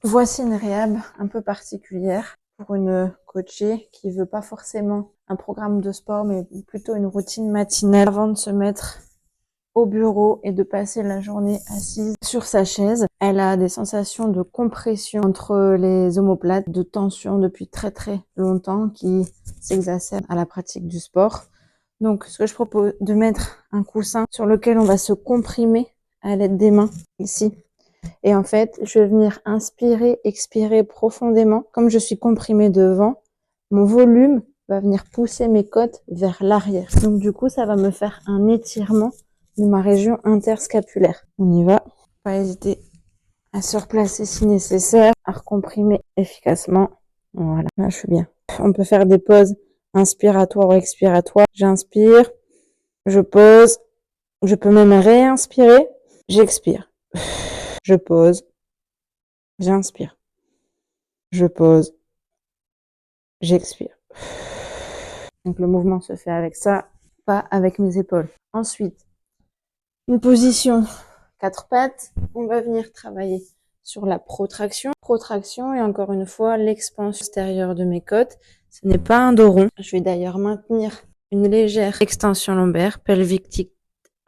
Voici une réhab un peu particulière pour une coachée qui veut pas forcément un programme de sport, mais plutôt une routine matinale avant de se mettre au bureau et de passer la journée assise sur sa chaise. Elle a des sensations de compression entre les omoplates, de tension depuis très très longtemps qui s'exacerbent à la pratique du sport. Donc, ce que je propose, de mettre un coussin sur lequel on va se comprimer à l'aide des mains, ici. Et en fait, je vais venir inspirer, expirer profondément. Comme je suis comprimée devant, mon volume va venir pousser mes côtes vers l'arrière. Donc du coup, ça va me faire un étirement de ma région interscapulaire. On y va. Pas hésiter à se replacer si nécessaire, à recomprimer efficacement. Voilà, là je suis bien. On peut faire des pauses inspiratoires ou expiratoires. J'inspire, je pose, je peux même réinspirer, j'expire. Je pose, j'inspire, je pose, j'expire. Donc le mouvement se fait avec ça, pas avec mes épaules. Ensuite, une position 4 pattes. On va venir travailler sur la protraction. Protraction et encore une fois, l'expansion extérieure de mes côtes. Ce n'est pas un dos rond. Je vais d'ailleurs maintenir une légère extension lombaire, pelvique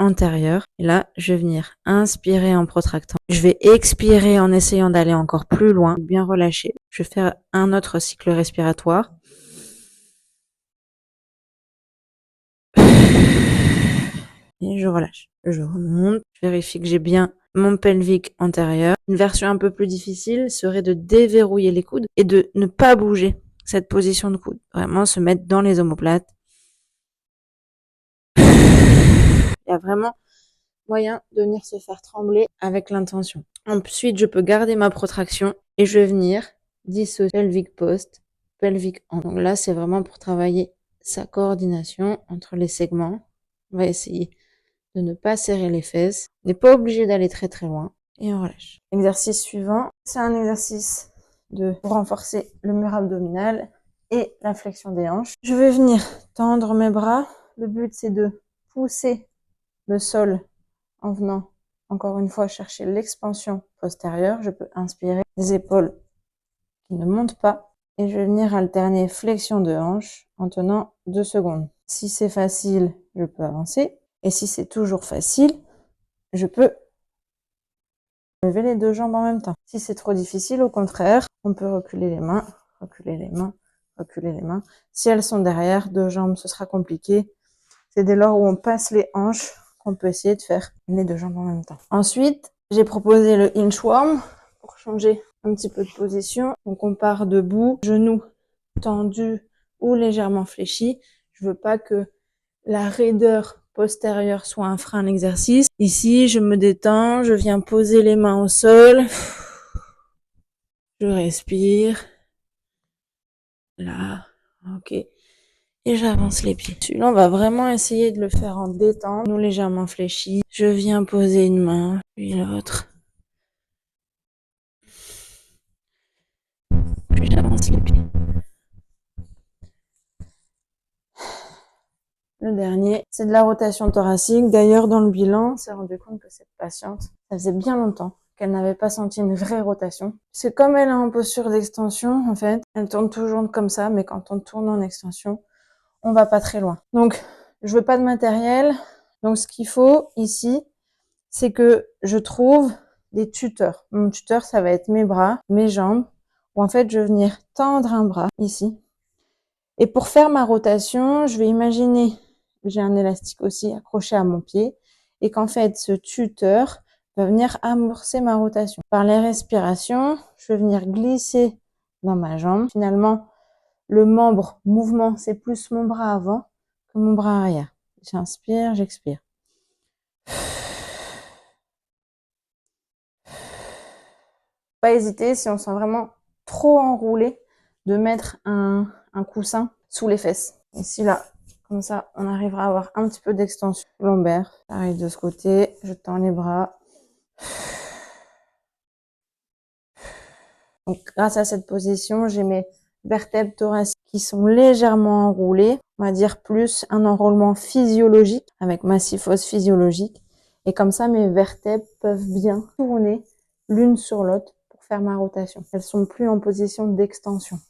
antérieure. Et là, je vais venir inspirer en protractant. Je vais expirer en essayant d'aller encore plus loin, bien relâcher. Je vais faire un autre cycle respiratoire. Et je relâche. Je remonte. Je vérifie que j'ai bien mon pelvique antérieur. Une version un peu plus difficile serait de déverrouiller les coudes et de ne pas bouger cette position de coude. Vraiment se mettre dans les omoplates. Il y a vraiment moyen de venir se faire trembler avec l'intention. Ensuite, je peux garder ma protraction et je vais venir dissocier pelvic post, pelvic en. Donc là, c'est vraiment pour travailler sa coordination entre les segments. On va essayer de ne pas serrer les fesses. On n'est pas obligé d'aller très très loin. Et on relâche. Exercice suivant, c'est un exercice pour renforcer le mur abdominal et la flexion des hanches. Je vais venir tendre mes bras. Le but, c'est de pousser le sol en venant, encore une fois, chercher l'expansion postérieure. Je peux inspirer les épaules qui ne montent pas. Et je vais venir alterner flexion de hanche en tenant 2 secondes. Si c'est facile, je peux avancer. Et si c'est toujours facile, je peux lever les 2 jambes en même temps. Si c'est trop difficile, au contraire, on peut reculer les mains, reculer les mains, reculer les mains. Si elles sont derrière, 2 jambes, ce sera compliqué. C'est dès lors où on passe les hanches qu'on peut essayer de faire les 2 jambes en même temps. Ensuite, j'ai proposé le inchworm pour changer un petit peu de position. Donc on part debout, genoux tendus ou légèrement fléchis. Je veux pas que la raideur postérieure soit un frein à l'exercice. Ici, je me détends, je viens poser les mains au sol. Je respire. Là, ok. Et j'avance les pieds. Celui-là, on va vraiment essayer de le faire en détente, nous légèrement fléchis. Je viens poser une main, puis l'autre. Puis j'avance les pieds. Le dernier, c'est de la rotation thoracique. D'ailleurs, dans le bilan, on s'est rendu compte que cette patiente, ça faisait bien longtemps qu'elle n'avait pas senti une vraie rotation. C'est comme elle est en posture d'extension, en fait. Elle tourne toujours comme ça, mais quand on tourne en extension, on va pas très loin. Donc, je veux pas de matériel. Donc, ce qu'il faut ici, c'est que je trouve des tuteurs. Mon tuteur, ça va être mes bras, mes jambes, où en fait, je vais venir tendre un bras ici. Et pour faire ma rotation, je vais imaginer que j'ai un élastique aussi accroché à mon pied et qu'en fait, ce tuteur va venir amorcer ma rotation. Par les respirations, je vais venir glisser dans ma jambe. Finalement, le membre mouvement, c'est plus mon bras avant que mon bras arrière. J'inspire, j'expire. Pas hésiter, si on sent vraiment trop enroulé, de mettre un coussin sous les fesses. Ici, là, comme ça, on arrivera à avoir un petit peu d'extension lombaire. Pareil de ce côté, je tends les bras. Donc, grâce à cette position, j'ai mes vertèbres thoraciques qui sont légèrement enroulées. On va dire plus un enroulement physiologique, avec ma syphose physiologique. Et comme ça, mes vertèbres peuvent bien tourner l'une sur l'autre faire ma rotation. Elles sont plus en position d'extension.